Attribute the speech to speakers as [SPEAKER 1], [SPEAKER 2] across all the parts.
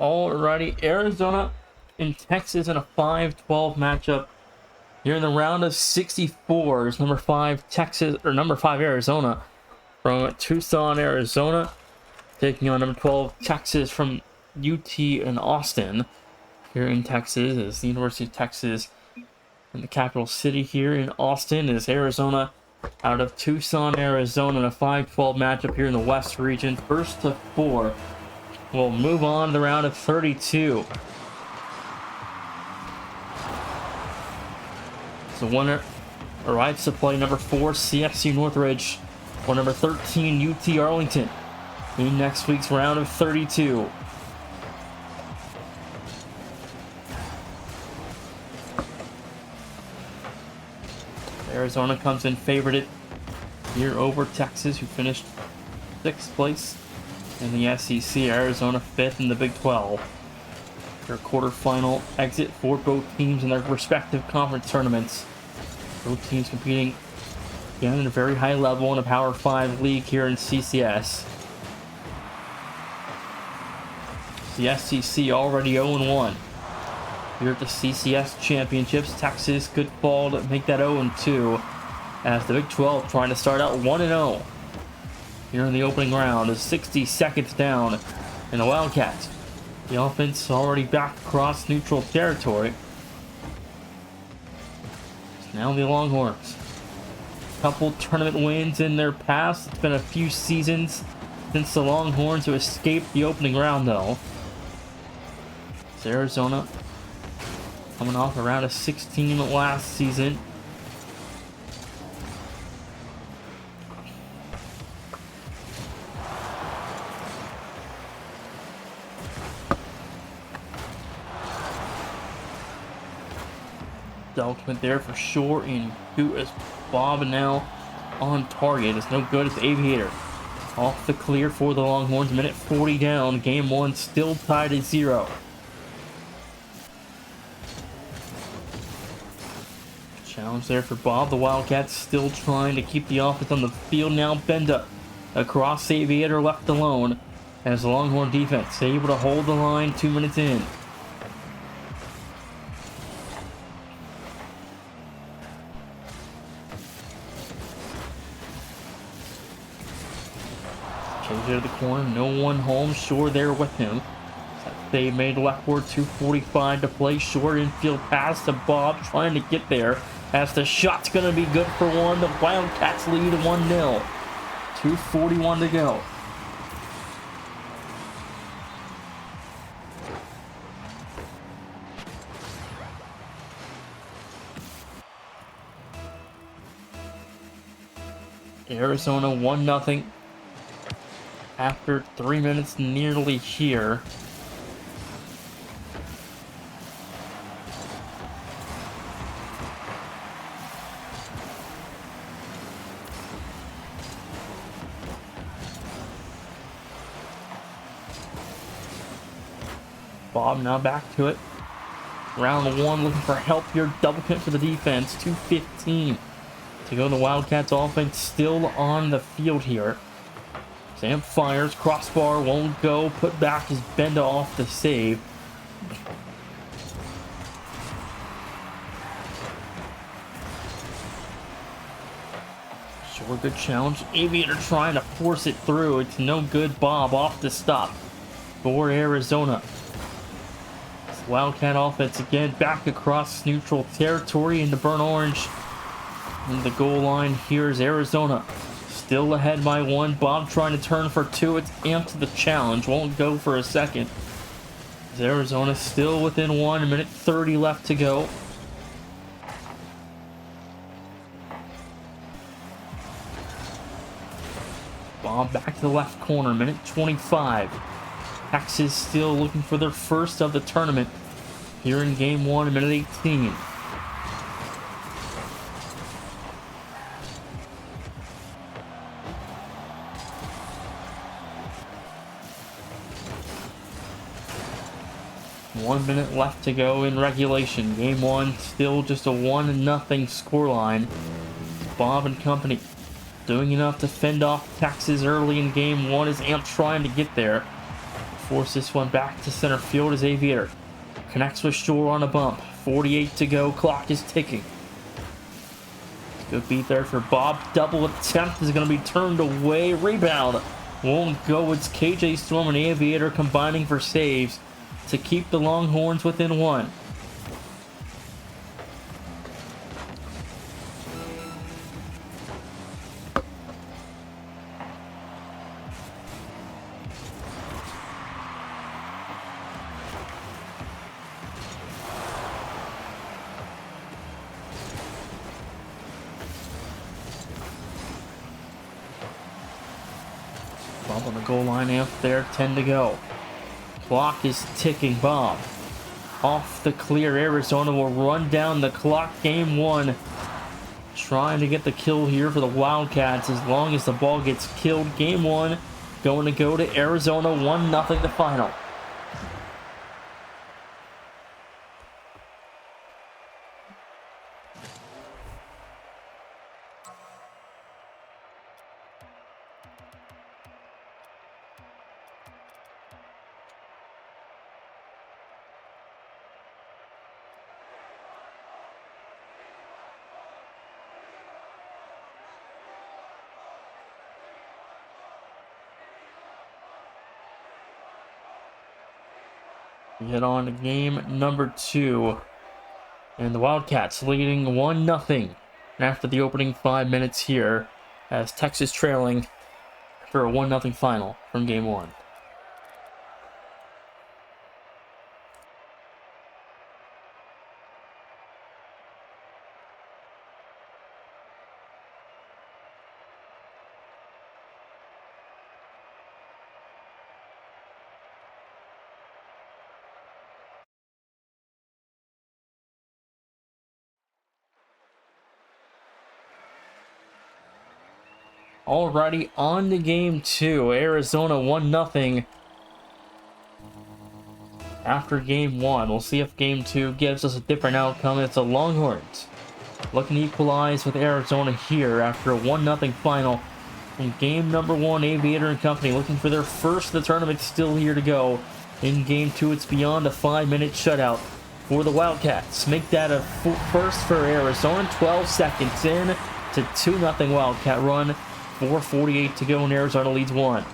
[SPEAKER 1] Alrighty, Arizona and Texas in a 5-12 matchup. Here in the round of 64 is number 5 Texas, or number 5 Arizona from Tucson, Arizona, taking on number 12 Texas from UT in Austin. Here in Texas is the University of Texas in the capital city. Here in Austin is Arizona out of Tucson, Arizona in a 5-12 matchup here in the West region. First to 4. We'll move on to the round of 32. So winner arrives to play number 4 CFC Northridge or number 13 UT Arlington in next week's round of 32. Arizona comes in favored here over Texas, who finished 6th place in the SEC. Arizona 5th in the Big 12. Their quarterfinal exit for both teams in their respective conference tournaments. Both teams competing again at a very high level in a Power 5 league here in CCS. The SEC already 0-1. Here at the CCS Championships, Texas could fall to make that 0-2 as the Big 12 trying to start out 1-0. Here in the opening round is 60 seconds down in the Wildcats. The offense already back across neutral territory. Now the Longhorns. Couple tournament wins in their past. It's been a few seasons since the Longhorns have escaped the opening round, though. It's Arizona coming off a round of 16 last season. Ultimate there for sure, and who is Bob now on target? It's no good. It's Aviator off the clear for the Longhorns. Minute 40 down. Game 1 still tied at 0. Challenge there for Bob. The Wildcats still trying to keep the offense on the field now. Benda across Aviator, left alone as the Longhorn defense able to hold the line 2 minutes in. Change it to the corner, no one home. Shore there with him. They made leftward, 2:45 to play. Short infield pass to Bob, trying to get there as the shot's going to be good for one. The Wildcats lead 1-0. 2:41 to go. Arizona 1-0. After 3 minutes nearly here. Bob now back to it. Round 1 looking for help here. Double hit for the defense. 2:15 to go. The Wildcats offense still on the field here. Sam fires, crossbar won't go, put back his Benda off the save. Sure, good challenge. Aviator trying to force it through. It's no good. Bob off the stop for Arizona. Wildcat offense again back across neutral territory into burnt orange. And the goal line here is Arizona. Still ahead by 1. Bob trying to turn for 2. It's amped to the challenge. Won't go for a second. Arizona still within 1. Minute 30 left to go. Bob back to the left corner. Minute 25. Texas still looking for their first of the tournament here in game 1, minute 18. One minute left to go in regulation. Game 1 still just a 1-0 scoreline. Bob and company doing enough to fend off Texas early in game 1 as Amp trying to get there. force this one back to center field as Aviator connects with Shore on a bump. 48 to go. Clock is ticking. Good beat there for Bob. Double attempt is going to be turned away. Rebound won't go. It's KJ Storm and Aviator combining for saves to keep the Longhorns within one. Bob on the goal line out there, 10 to go. Clock is ticking. Bob off the clear. Arizona will run down the clock. Game one. Trying to get the kill here for the Wildcats as long as the ball gets killed. Game one going to go to Arizona. 1-0 the final. We head on to game number 2. And the Wildcats leading 1-0 after the opening 5 minutes here, as Texas trailing for a 1-0 final from game 1. Alrighty, on to game 2. Arizona 1-0 after game 1. We'll see if game 2 gives us a different outcome. It's the Longhorns looking to equalize with Arizona here after a 1-0 final in game number 1. Aviator and company looking for their first of the tournament, still here to go. In game 2, it's beyond a 5-minute shutout for the Wildcats. Make that a first for Arizona. 12 seconds in to 2-0 Wildcat run. 4:48 to go and Arizona leads 1.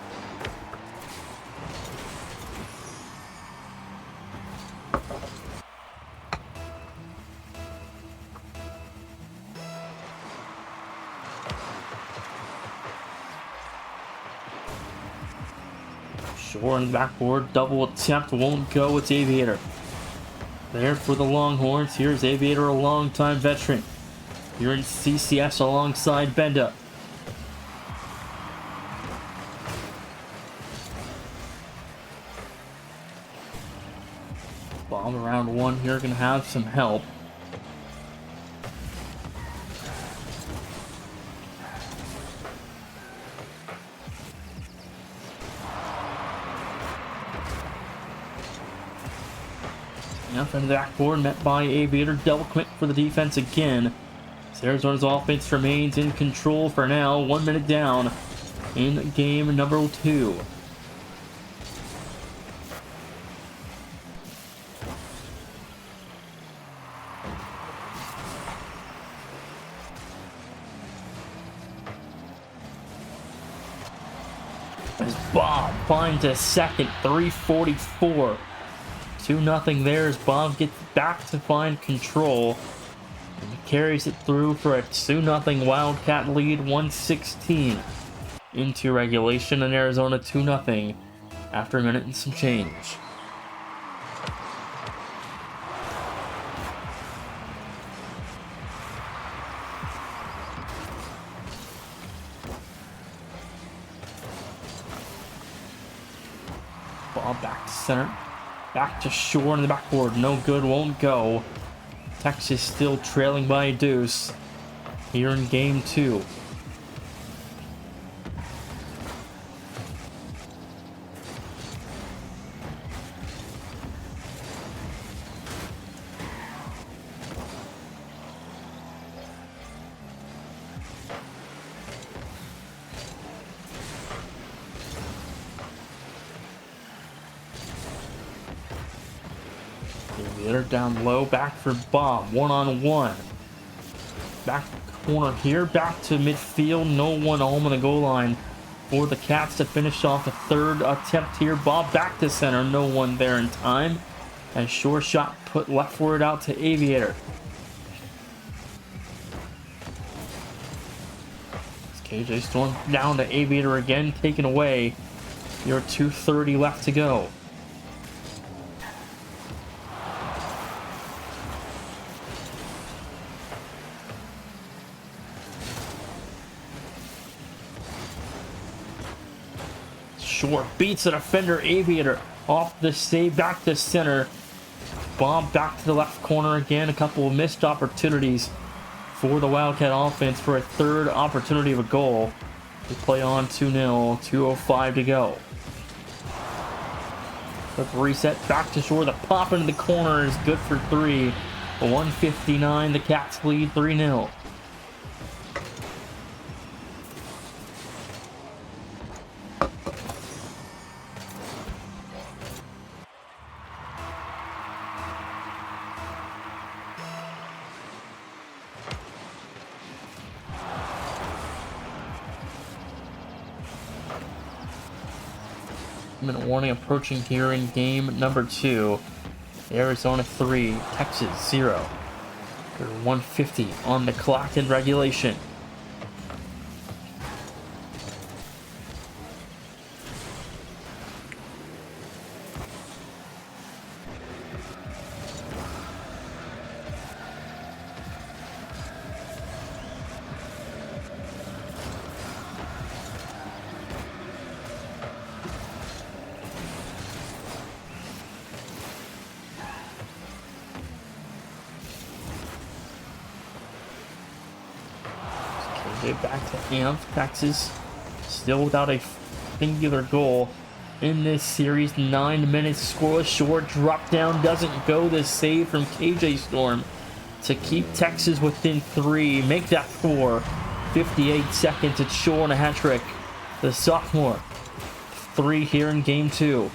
[SPEAKER 1] Shore on the backboard, double attempt won't go. It's Aviator there for the Longhorns. Here's Aviator, a longtime veteran here in CCS alongside Benda. Bomb around 1 here, gonna have some help. Now from the backboard, met by Aviator. Double quick for the defense again. Arizona's offense remains in control for now. 1 minute down in game number 2. As Bob finds a second, 3:44. 2-0 there as Bob gets back to find control. And he carries it through for a 2-0 Wildcat lead, 1:16 into regulation, and Arizona 2-0 after a minute and some change. Ball back to center. Back to Shore in the backboard. No good, won't go. Texas still trailing by a deuce here in game 2. Aviator down low, back for Bob, one-on-one. Back corner here, back to midfield, no one home on the goal line for the Cats to finish off a third attempt here. Bob back to center, no one there in time. And short shot put left forward out to Aviator. KJ Storm down to Aviator again, taken away. Your 2:30 left to go. Short beats the defender. Aviator off the save, back to center. Bomb back to the left corner again. A couple of missed opportunities for the Wildcat offense for a third opportunity of a goal. They play on 2-0, 2:05 to go. Quick reset, back to shore. The pop into the corner is good for 3. 1:59, the Cats lead 3-0. Minute warning approaching here in game number 2. Arizona 3, Texas 0. 1:50 on the clock in regulation. Back to Amp. Texas still without a singular goal in this series. 9 minutes scoreless. Short drop down doesn't go. The save from KJ Storm to keep Texas within 3. Make that 4. 58 seconds. It's Shore and a hat trick. The sophomore. 3 here in game 2.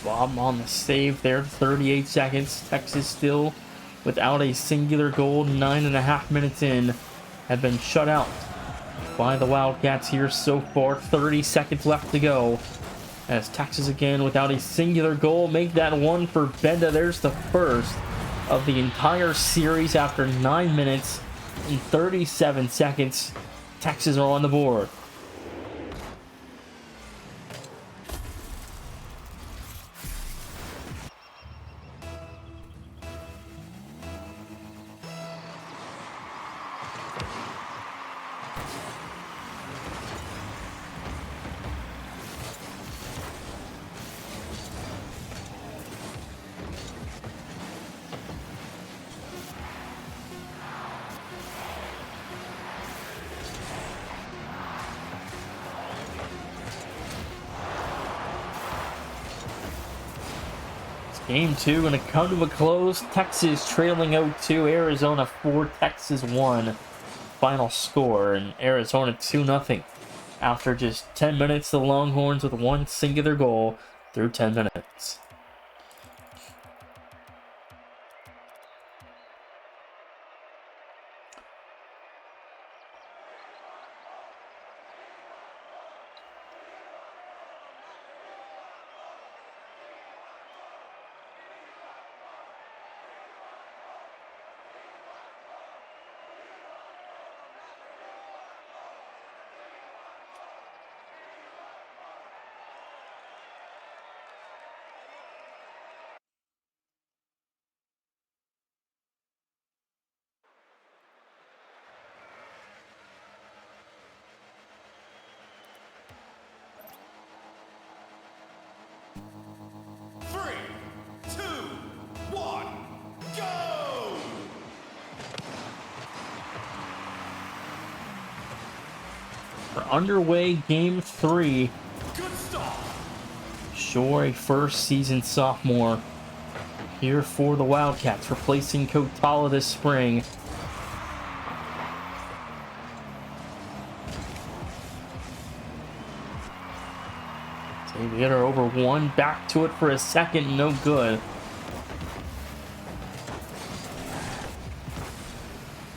[SPEAKER 1] Bob on the save there, 38 seconds. Texas still without a singular goal. 9.5 minutes in, have been shut out by the Wildcats here so far. 30 seconds left to go. As Texas again without a singular goal. Make that 1 for Benda. There's the first of the entire series after 9 minutes and 37 seconds. Texas are on the board. Game 2 going to come to a close. Texas trailing 0-2. Arizona 4, Texas 1. Final score, and Arizona 2-0. After just 10 minutes, the Longhorns with 1 singular goal through 10 minutes. underway. Game 3.
[SPEAKER 2] Good start.
[SPEAKER 1] Sure, a first season sophomore here for the Wildcats, replacing Kotala this spring. Xavier over one, back to it for a second, no good.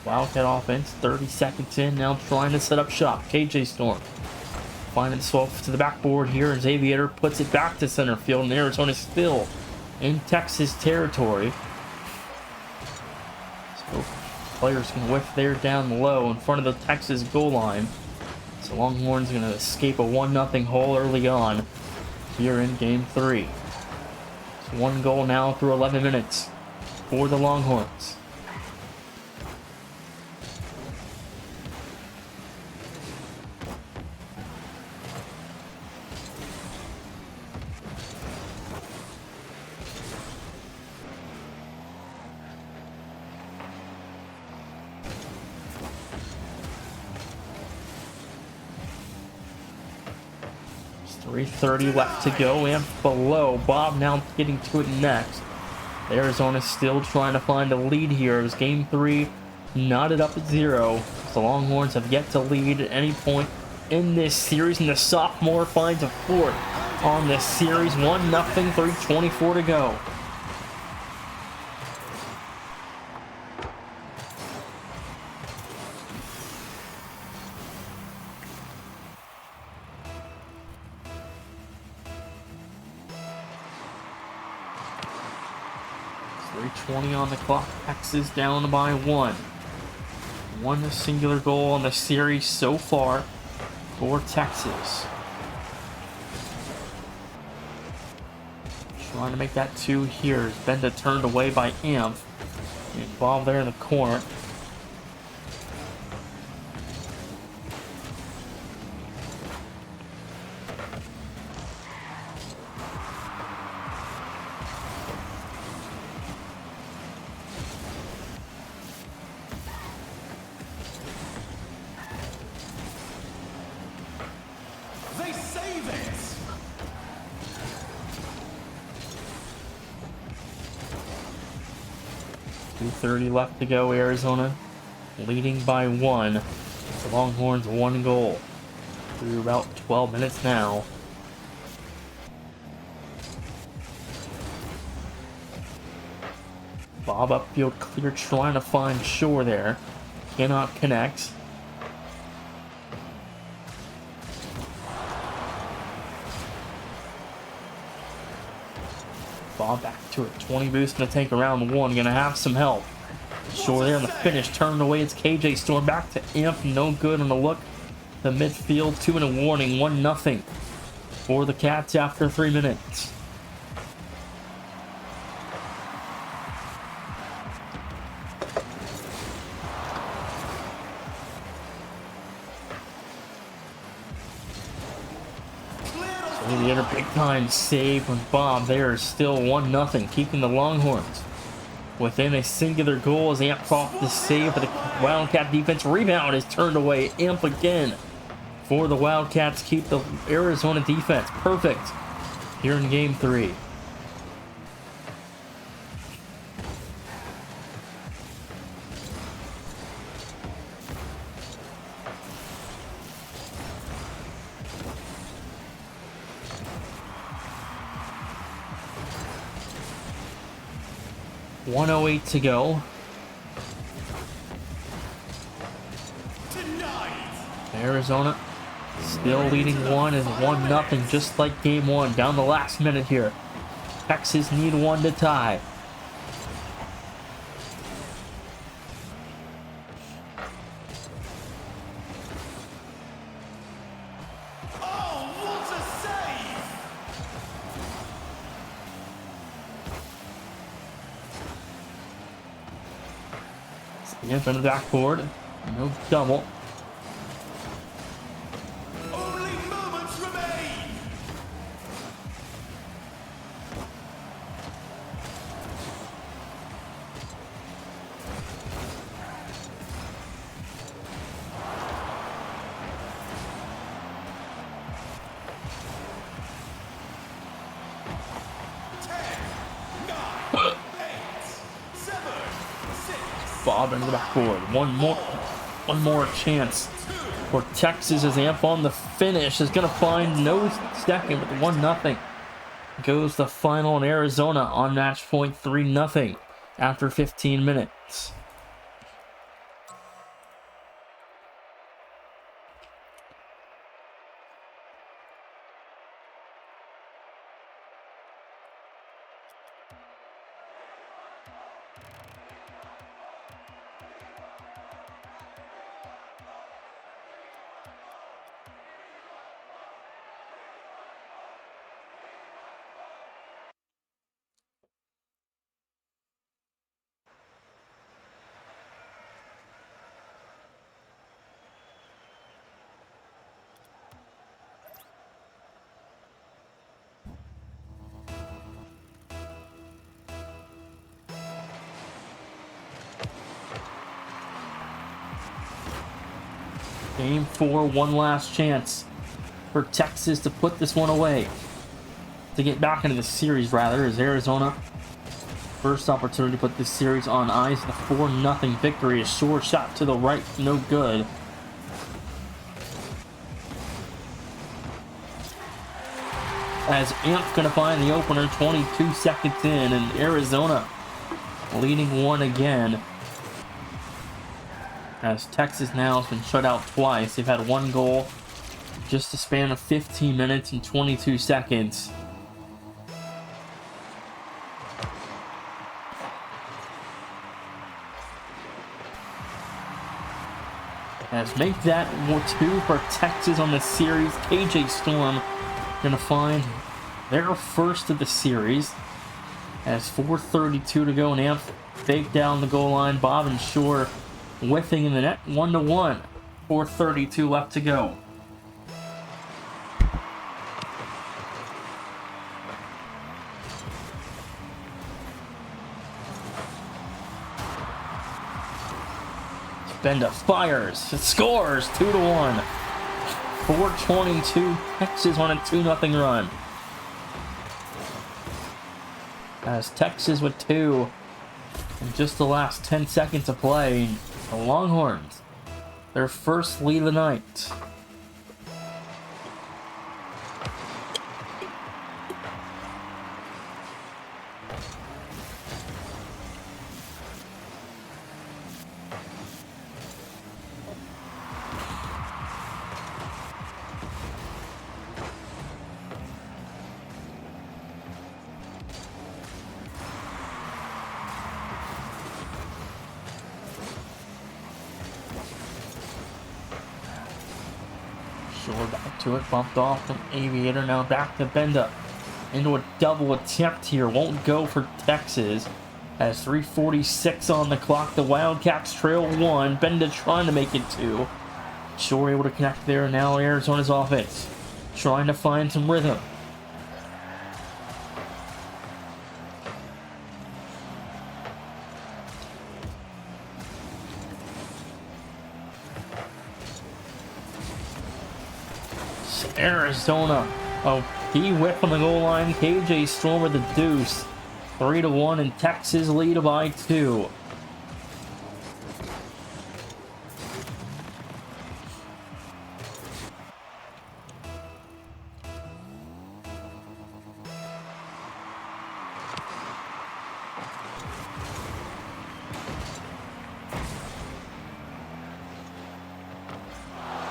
[SPEAKER 1] Wildcat offense, 30 seconds in, now trying to set up shop. KJ Storm finding itself to the backboard here, and Xavier puts it back to center field, and Arizona still in Texas territory. So players can whiff there down low in front of the Texas goal line. So Longhorns going to escape a 1-0 hole early on here in Game 3. It's 1 goal now through 11 minutes for the Longhorns. .330 left to go and below. Bob now getting to it next. Arizona still trying to find a lead here as Game 3 knotted up at 0. The Longhorns have yet to lead at any point in this series, and the sophomore finds a fourth on this series. 1-0, 3:24 to go. .320 on the clock. Texas down by 1. One singular goal on the series so far for Texas. Trying to make that 2 here. Benda turned away by Amp. Involved there in the corner.
[SPEAKER 2] They save it.
[SPEAKER 1] 2:30 left to go. Arizona leading by 1. The Longhorns 1 goal through about 12 minutes now. Bob upfield clear, trying to find Shore there. Cannot connect. Bob back to it. 20 boost in the tank around 1. Gonna have some help. Shore there on the finish. Turned away. It's KJ Storm back to Imp. No good on the look. The midfield. 2 and a warning. 1-0 for the Cats after 3 minutes. The big time save when Bob there is still 1-0, keeping the Longhorns within a singular goal as Amp off the save, but the Wildcat defense rebound is turned away. Amp again for the Wildcats, keep the Arizona defense perfect here in Game 3. .108 to go. Arizona still leading 1 is 1-0, just like Game 1. Down the last minute here. Texas need 1 to tie.
[SPEAKER 2] Oh, what a save!
[SPEAKER 1] In front of the backboard. No double.
[SPEAKER 2] Only moments remain.
[SPEAKER 1] Bob into the backboard. One more chance for Texas as Amp on the finish is going to find no second with 1-0. Goes the final in Arizona on match point 3-0 after 15 minutes. Game 4, one last chance for Texas to put this one away. To get back into the series, rather, as Arizona. First opportunity to put this series on ice. The 4-0 victory. A short shot to the right, no good. As Amp's going to find the opener 22 seconds in, and Arizona leading one again. As Texas now has been shut out twice. They've had one goal just a span of 15 minutes and 22 seconds. As make that 2 for Texas on the series. KJ Storm going to find their first of the series. As 4:32 to go, and Amp fake down the goal line. Bob and Shore whiffing in the net, 1-1. 4:32 left to go. Benda fires, it scores, 2-1. 4:22, Texas on a 2-0 run. As Texas with 2 in just the last 10 seconds of play, the Longhorns, their first lead of the night. Shore back to it, bumped off from Aviator, now back to Benda. Into a double attempt here, won't go for Texas. As 3:46 on the clock, the Wildcats trail 1. Benda trying to make it 2. Shore able to connect there, now Arizona's offense. Trying to find some rhythm. Arizona, he whipped on the goal line. KJ Storm with the deuce. 3-1, and Texas lead by 2.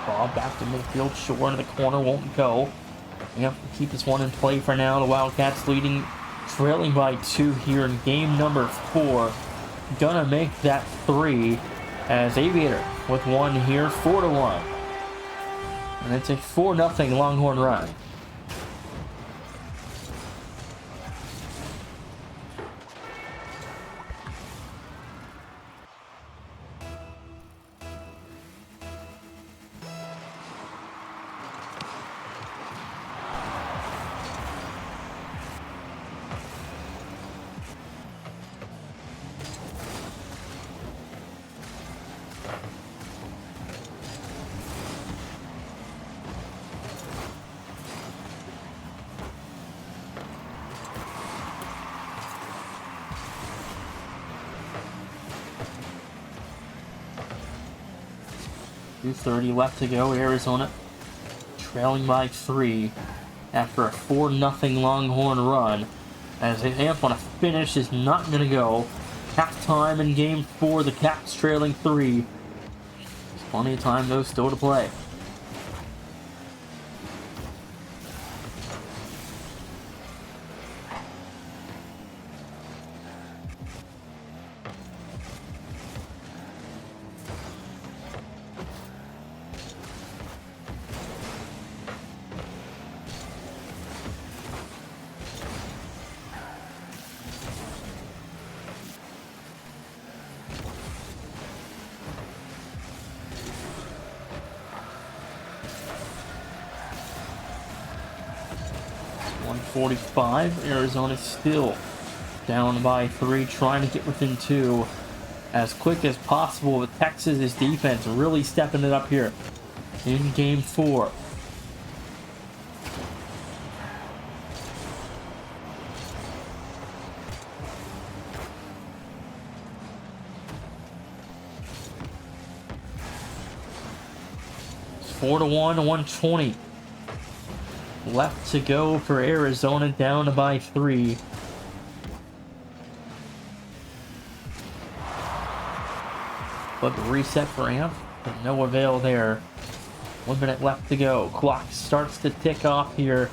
[SPEAKER 1] Ball back to midfield, Shore into the corner, won't go. We have to keep this one in play for now. The Wildcats trailing by 2 here in game number 4. Gonna make that 3 as Aviator with 1 here, 4-1. And it's a 4-0 Longhorn run. 2:30 left to go. Arizona trailing by 3 after a 4-0 Longhorn run. As the amp on a finish is not going to go. Halftime in game 4, the Caps trailing 3. There's plenty of time though still to play. Arizona still down by 3, trying to get within 2 as quick as possible, with Texas' defense really stepping it up here in game 4. It's 4-1, 120. Left to go for Arizona, down by 3. But the reset for Amp, but no avail there. 1 minute left to go. Clock starts to tick off here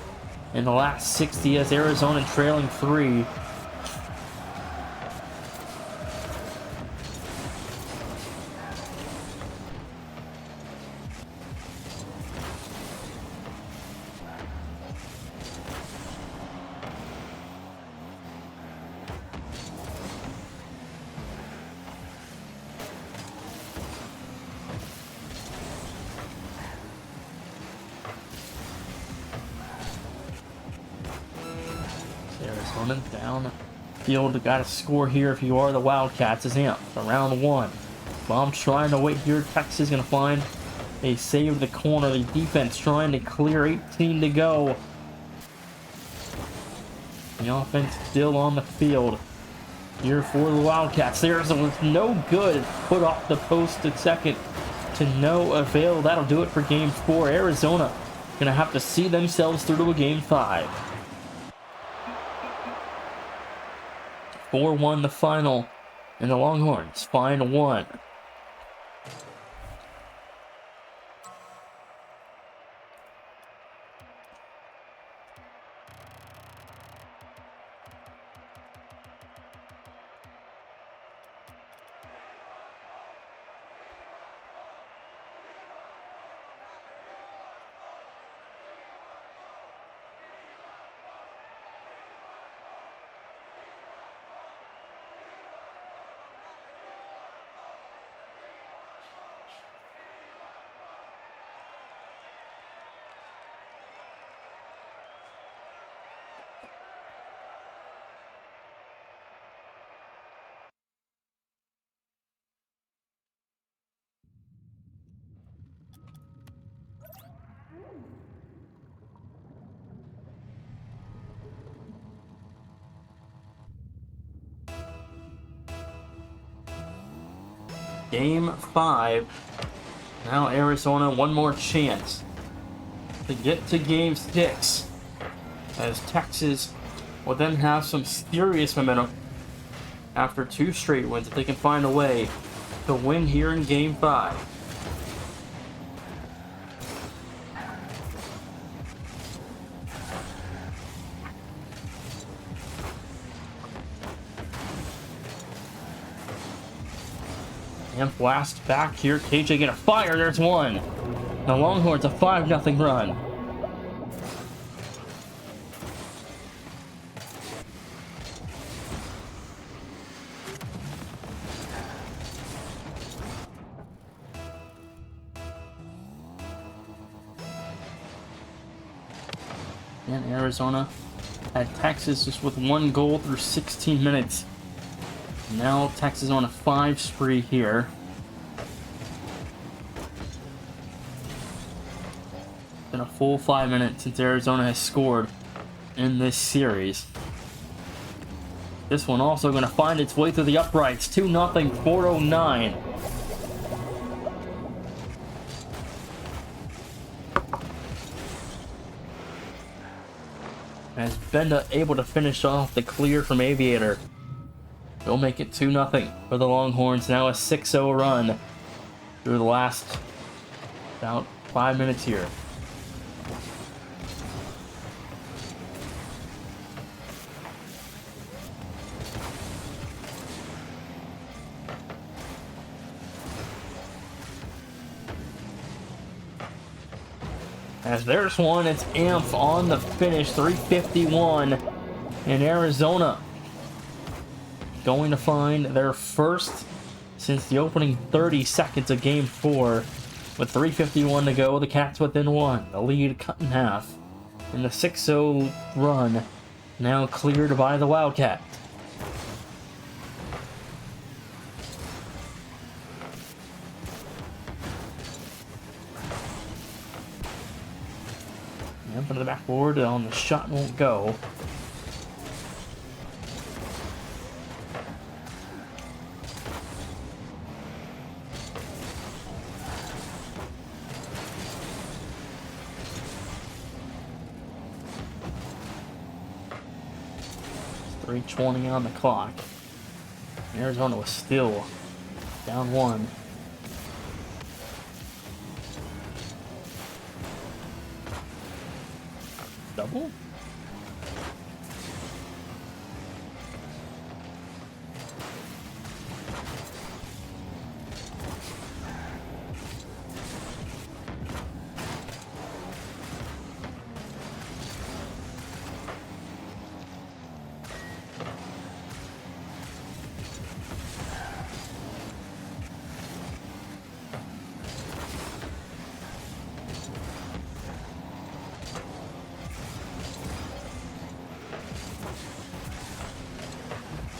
[SPEAKER 1] in the last 60 as Arizona trailing 3. Arizona down field. Got to score here if you are the Wildcats. Is Amp around 1. Bomb trying to wait here. Texas going to find a save the corner. The defense trying to clear. 18 to go. The offense still on the field here for the Wildcats. There's was no good. Put off the post at second to no avail. That'll do it for game 4. Arizona going to have to see themselves through to a game 5. 4-1 the final, and the Longhorns find 1. Game 5. Now Arizona one more chance to get to game 6, as Texas will then have some serious momentum after 2 straight wins if they can find a way to win here in game 5. And blast back here. KJ gonna fire. There's one. The Longhorns a 5-0 run. And Arizona had Texas just with 1 goal through 16 minutes. Now Texas on a 5 spree here. Been a full 5 minutes since Arizona has scored in this series. This one also going to find its way through the uprights. 2-0, 4:09. As Benda able to finish off the clear from Aviator. We'll make it 2-0 for the Longhorns. Now a 6-0 run through the last about 5 minutes here. As there's one, it's Amph on the finish, 351 in Arizona. Going to find their first since the opening 30 seconds of Game 4. With 3:51 to go, the Cats within one. The lead cut in half. And the 6-0 run now cleared by the Wildcat. Up into the backboard on the shot won't go. It's 3:20 on the clock. Arizona was still down one. Double?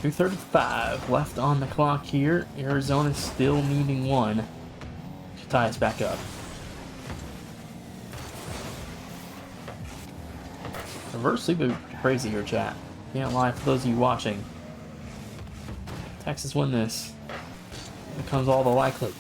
[SPEAKER 1] .235 left on the clock here. Arizona's still needing one to tie us back up. Reverse sleep would be crazy here, chat. Can't lie for those of you watching. Texas win this. Becomes all the likely.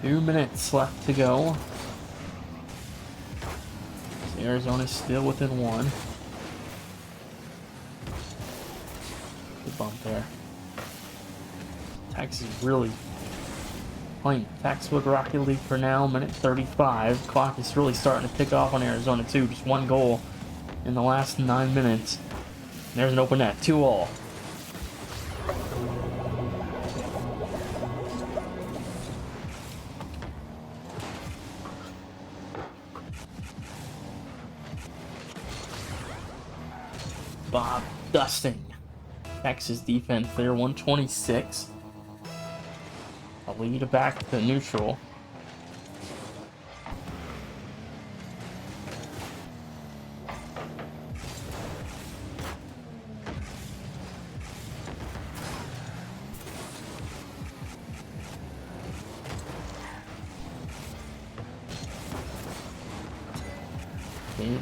[SPEAKER 1] Two minutes left to go. Arizona's still within one. Good bump there. Texas really playing Textbook Rocket League for now. Minute 35. Clock is really starting to tick off on Arizona too. Just one goal in the last 9 minutes. There's an open net. 2-all. Bob dusting Texas defense there, 126. A lead back to neutral.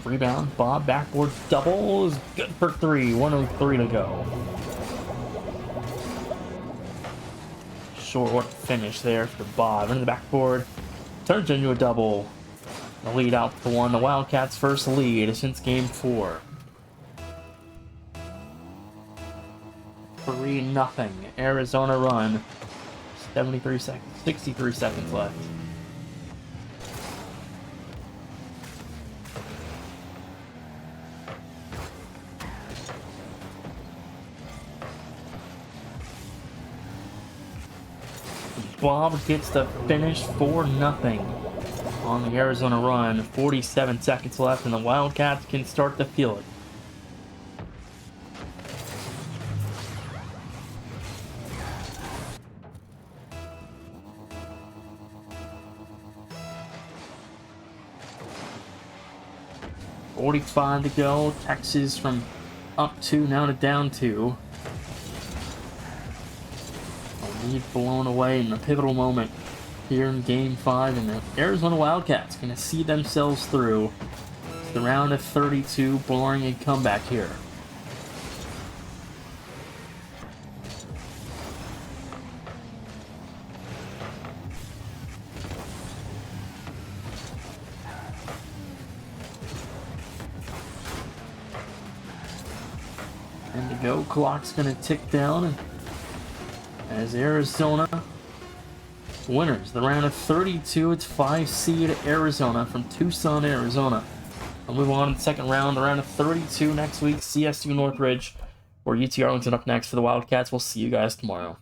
[SPEAKER 1] Rebound, Bob, backboard double is good for 3. 1:03 to go. Short finish there for Bob. Into the backboard, turns into a double. The lead out to 1. The Wildcats' first lead since Game 4. 3-0. Arizona run. 63 seconds left. Bob gets the finish 4-0 on the Arizona run. 47 seconds left, and the Wildcats can start to feel it. .45 to go. Texas from up 2 now to down 2. Lead blown away in a pivotal moment here in Game 5, and the Arizona Wildcats going to see themselves through to the round of 32, barring a comeback here. And the go clock's going to tick down as Arizona winners the round of 32. It's 5 seed Arizona from Tucson, Arizona. We'll move on to the second round, the round of 32 next week. CSU Northridge or UT Arlington up next for the Wildcats. We'll see you guys tomorrow.